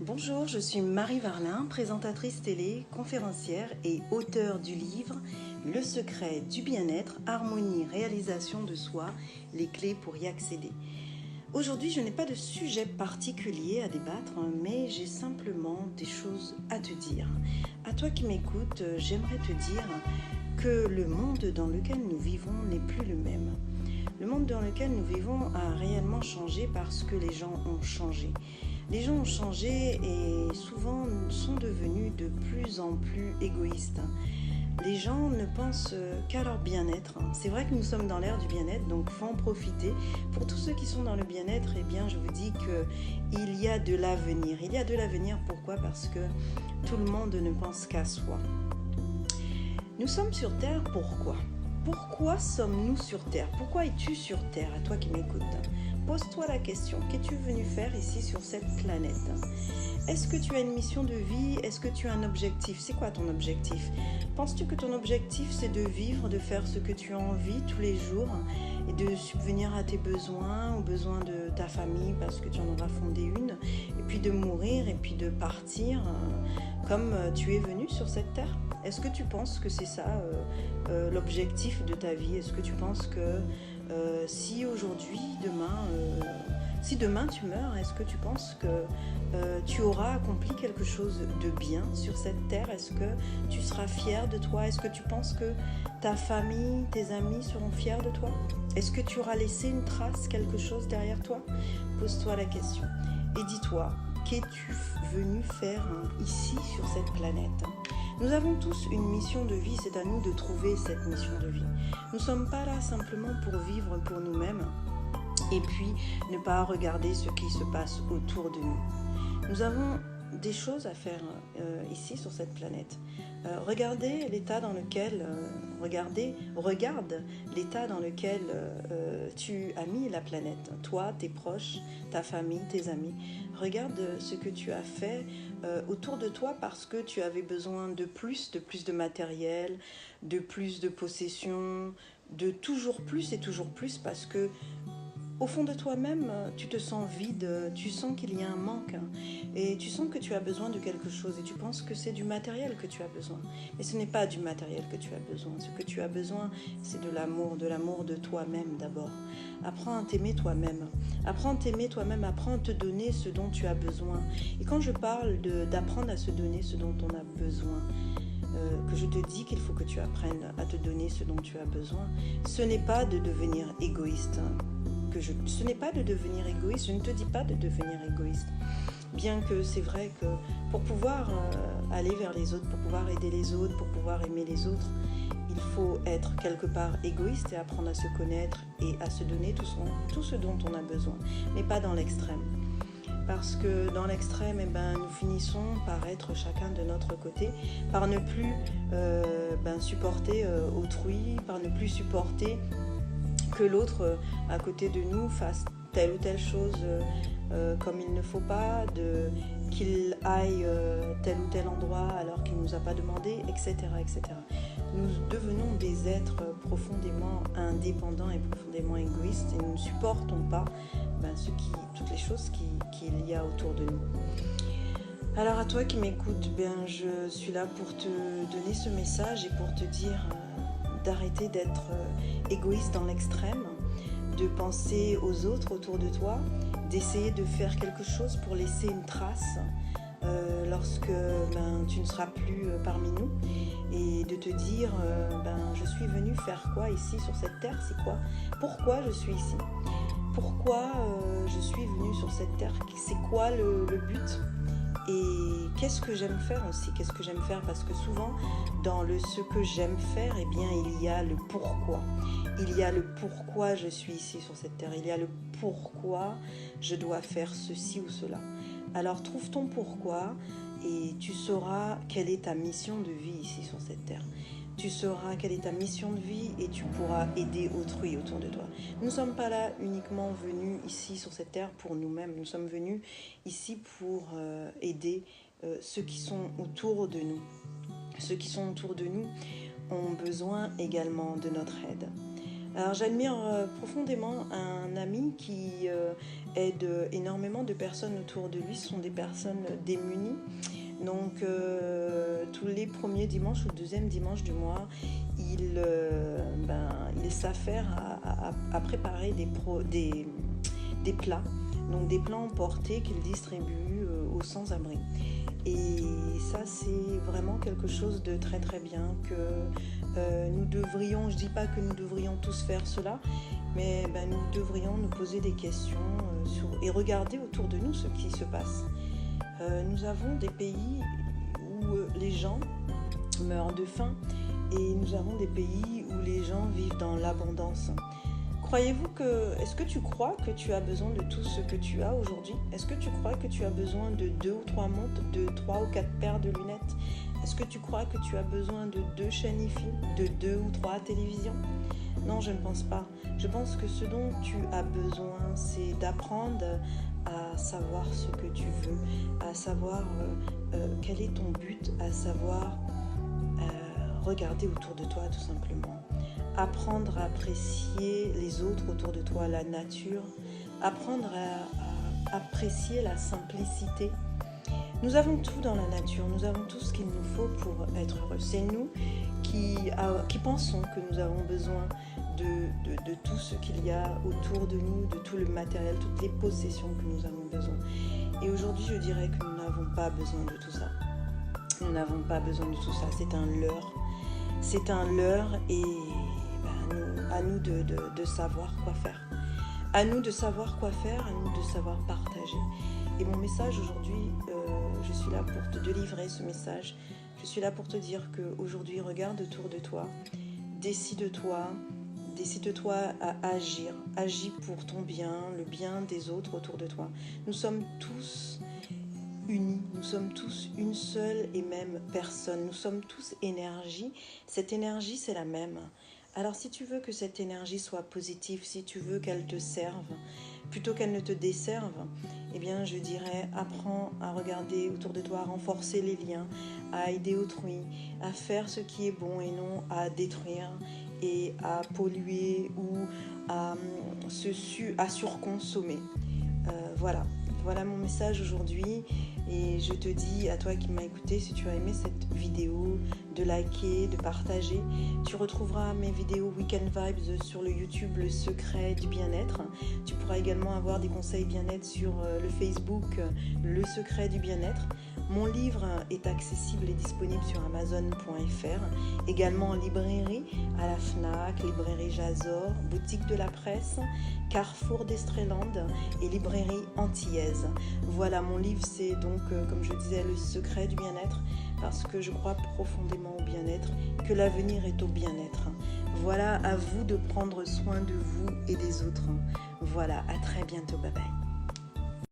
Bonjour, je suis Marie Varlin, présentatrice télé, conférencière et auteure du livre Le secret du bien-être, harmonie, réalisation de soi, les clés pour y accéder. Aujourd'hui, je n'ai pas de sujet particulier à débattre, mais j'ai simplement des choses à te dire. À toi qui m'écoutes, j'aimerais te dire que le monde dans lequel nous vivons n'est plus le même. Le monde dans lequel nous vivons a réellement changé parce que les gens ont changé. Les gens ont changé et souvent sont devenus de plus en plus égoïstes. Les gens ne pensent qu'à leur bien-être. C'est vrai que nous sommes dans l'ère du bien-être, donc il faut en profiter. Pour tous ceux qui sont dans le bien-être, eh bien, je vous dis qu'il y a de l'avenir. Il y a de l'avenir, pourquoi ? Parce que tout le monde ne pense qu'à soi. Nous sommes sur Terre, pourquoi ? Pourquoi sommes-nous sur Terre ? Pourquoi es-tu sur Terre, à toi qui m'écoutes ? Pose-toi la question, qu'es-tu venu faire ici sur cette planète ? Est-ce que tu as une mission de vie ? Est-ce que tu as un objectif ? C'est quoi ton objectif ? Penses-tu que ton objectif c'est de vivre, de faire ce que tu as envie tous les jours et de subvenir à tes besoins, aux besoins de ta famille parce que tu en auras fondé une, et puis de mourir et puis de partir comme tu es venu sur cette terre ? Est-ce que tu penses que c'est ça l'objectif de ta vie ? Est-ce que tu penses que si aujourd'hui, si demain tu meurs, est-ce que tu penses que tu auras accompli quelque chose de bien sur cette terre ? Est-ce que tu seras fier de toi ? Est-ce que tu penses que ta famille, tes amis seront fiers de toi ? Est-ce que tu auras laissé une trace, quelque chose derrière toi ? Pose-toi la question et dis-toi, qu'es-tu venu faire ici sur cette planète ? Nous avons tous une mission de vie, c'est à nous de trouver cette mission de vie. Nous ne sommes pas là simplement pour vivre pour nous-mêmes et puis ne pas regarder ce qui se passe autour de nous. Nous avons des choses à faire ici sur cette planète. Regarde l'état dans lequel tu as mis la planète. Toi, tes proches, ta famille, tes amis. Regarde ce que tu as fait autour de toi parce que tu avais besoin de plus de matériel, de plus de possessions, de toujours plus et toujours plus parce que au fond de toi-même, tu te sens vide, tu sens qu'il y a un manque et tu sens que tu as besoin de quelque chose et tu penses que c'est du matériel que tu as besoin. Mais ce n'est pas du matériel que tu as besoin. Ce que tu as besoin, c'est de l'amour de toi-même d'abord. Apprends à t'aimer toi-même. Apprends à t'aimer toi-même, apprends à te donner ce dont tu as besoin. Et quand je parle d'apprendre à se donner ce dont on a besoin, que je te dis qu'il faut que tu apprennes à te donner ce dont tu as besoin, ce n'est pas de devenir égoïste. Ce n'est pas de devenir égoïste, je ne te dis pas de devenir égoïste. Bien que c'est vrai que pour pouvoir aller vers les autres, pour pouvoir aider les autres, pour pouvoir aimer les autres, il faut être quelque part égoïste et apprendre à se connaître et à se donner tout ce dont on a besoin, mais pas dans l'extrême. Parce que dans l'extrême, nous finissons par être chacun de notre côté, par ne plus supporter autrui, par ne plus supporter que l'autre à côté de nous fasse telle ou telle chose comme il ne faut pas, qu'il aille tel ou tel endroit alors qu'il ne nous a pas demandé, etc., etc. Nous devenons des êtres profondément indépendants et profondément égoïstes et nous ne supportons pas toutes les choses qu'il y a autour de nous. Alors à toi qui m'écoutes, je suis là pour te donner ce message et pour te dire d'arrêter d'être égoïste dans l'extrême, de penser aux autres autour de toi, d'essayer de faire quelque chose pour laisser une trace lorsque tu ne seras plus parmi nous et de te dire je suis venu faire quoi ici sur cette terre, c'est quoi ? Pourquoi je suis ici ? Pourquoi je suis venue sur cette terre ? C'est quoi le but ? Et qu'est-ce que j'aime faire aussi ? Qu'est-ce que j'aime faire ? Parce que souvent, dans ce que j'aime faire, il y a le pourquoi. Il y a le pourquoi je suis ici sur cette terre. Il y a le pourquoi je dois faire ceci ou cela. Alors, trouve ton pourquoi et tu sauras quelle est ta mission de vie ici sur cette terre. Tu sauras quelle est ta mission de vie et tu pourras aider autrui autour de toi. Nous ne sommes pas là uniquement venus ici sur cette terre pour nous-mêmes. Nous sommes venus ici pour aider ceux qui sont autour de nous. Ceux qui sont autour de nous ont besoin également de notre aide. Alors j'admire profondément un ami qui aide énormément de personnes autour de lui. Ce sont des personnes démunies. Donc tous les premiers dimanches ou deuxième dimanche du mois, il s'affaire à préparer des plats. Donc des plats emportés qu'il distribue aux sans-abri. Et ça, c'est vraiment quelque chose de très très bien que nous devrions, je dis pas que nous devrions tous faire cela, mais nous devrions nous poser des questions et regarder autour de nous ce qui se passe. Nous avons des pays où les gens meurent de faim et nous avons des pays où les gens vivent dans l'abondance. Est-ce que tu crois que tu as besoin de tout ce que tu as aujourd'hui? Est-ce que tu crois que tu as besoin de 2 ou 3 montres, de 3 ou 4 paires de lunettes? Est-ce que tu crois que tu as besoin de 2 chaînes IFI, de 2 ou 3 télévisions? Non, je ne pense pas. Je pense que ce dont tu as besoin, c'est d'apprendre à savoir ce que tu veux, à savoir quel est ton but, à savoir regarder autour de toi tout simplement. Apprendre à apprécier les autres autour de toi, la nature, apprendre à apprécier la simplicité. Nous avons tout dans la nature, nous avons tout ce qu'il nous faut pour être heureux. C'est nous qui pensons que nous avons besoin de tout ce qu'il y a autour de nous, de tout le matériel, toutes les possessions que nous avons besoin. Et aujourd'hui, je dirais que nous n'avons pas besoin de tout ça. Nous n'avons pas besoin de tout ça, c'est un leurre. C'est un leurre et à nous de savoir quoi faire. À nous de savoir quoi faire, à nous de savoir partager. Et mon message aujourd'hui, je suis là pour te délivrer ce message. Je suis là pour te dire qu'aujourd'hui, regarde autour de toi, décide-toi à agir. Agis pour ton bien, le bien des autres autour de toi. Nous sommes tous unis, nous sommes tous une seule et même personne. Nous sommes tous énergie. Cette énergie, c'est la même. Alors si tu veux que cette énergie soit positive, si tu veux qu'elle te serve, plutôt qu'elle ne te desserve, eh bien je dirais apprends à regarder autour de toi, à renforcer les liens, à aider autrui, à faire ce qui est bon et non à détruire et à polluer ou à surconsommer. Voilà mon message aujourd'hui et je te dis à toi qui m'as écouté, si tu as aimé cette vidéo, de liker, de partager. Tu retrouveras mes vidéos Weekend Vibes sur le YouTube Le Secret du Bien-être. Tu pourras également avoir des conseils bien-être sur le Facebook Le Secret du Bien-être. Mon livre est accessible et disponible sur Amazon.fr, également en librairie, à la FNAC, librairie Jazor, boutique de la presse, Carrefour d'Estreland et librairie Antillaise. Voilà, mon livre c'est donc, comme je disais, Le Secret du Bien-être, parce que je crois profondément au bien-être, que l'avenir est au bien-être. Voilà, à vous de prendre soin de vous et des autres. Voilà, à très bientôt, bye bye.